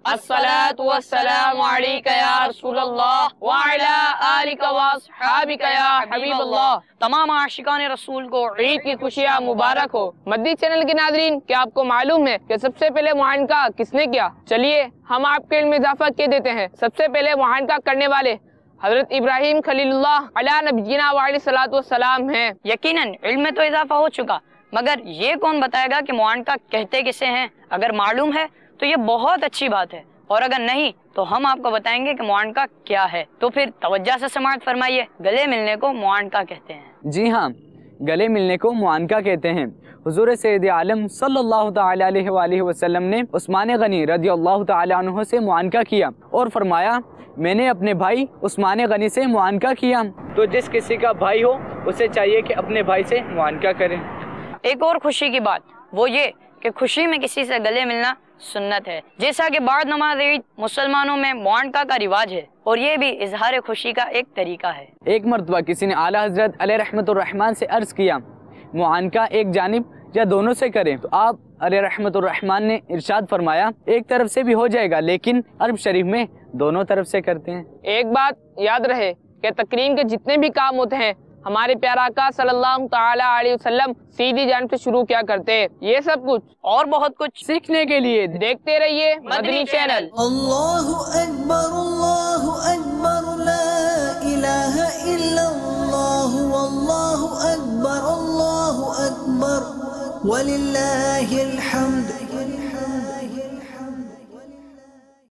الصلاۃ والسلام علیک یا رسول اللہ وعلی آلک واصحابک یا حبیب اللہ۔ تمام عاشقان رسول کو عید کی خوشیاں مبارک ہو۔ مدنی چینل کے ناظرین، کیا آپ کو معلوم ہے کہ سب سے پہلے معانقہ کس نے کیا؟ چلیے ہم آپ کے علم میں اضافہ کر دیتے ہیں۔ سب سے پہلے معانقہ کرنے والے حضرت ابراہیم خلیل اللہ علیہ نبینا وعلیہ الصلوۃ والسلام ہیں۔ یقیناً علم میں تو اضافہ ہو چکا، مگر یہ کون بتائے گا کہ معانقہ کہتے کسے ہیں؟ اگر معلوم ہے تو یہ بہت اچھی بات ہے، اور اگر نہیں تو ہم آپ کو بتائیں گے کہ معانقہ کیا ہے۔ تو پھر توجہ سے سماعت فرمائیے، گلے ملنے کو معانقہ کہتے ہیں۔ جی ہاں، گلے ملنے کو معانقہ کہتے ہیں۔ حضور سید عالم صلی اللہ تعالی علیہ وآلہ وسلم نے عثمان غنی رضی اللہ تعالی عنہ سے معانقہ کیا اور فرمایا، میں نے اپنے بھائی عثمان غنی سے معانقہ کیا۔ تو جس کسی کا بھائی ہو اسے چاہیے کہ اپنے بھائی سے معانقہ کرے۔ ایک اور خوشی کی بات وہ یہ کہ خوشی میں کسی سے گلے ملنا سنت ہے، جیسا کہ بعد نماز عید مسلمانوں میں معانقہ کا رواج ہے، اور یہ بھی اظہار خوشی کا ایک طریقہ ہے۔ ایک مرتبہ کسی نے اعلیٰ حضرت علیہ رحمت الرحمن سے عرض کیا، معانقہ ایک جانب یا دونوں سے کریں؟ تو آپ علیہ رحمت الرحمن نے ارشاد فرمایا، ایک طرف سے بھی ہو جائے گا، لیکن عرب شریف میں دونوں طرف سے کرتے ہیں۔ ایک بات یاد رہے کہ تکریم کے جتنے بھی کام ہوتے ہیں ہمارے پیارا آقا صلی اللہ تعالی علیہ وسلم سیدھی جانب سے شروع کیا کرتے ہیں۔ یہ سب کچھ اور بہت کچھ سیکھنے کے لیے دیکھتے رہیے مدنی چینل۔ اللہ اکبر لا الہ الا اللہ واللہ اکبر وللہ الحمد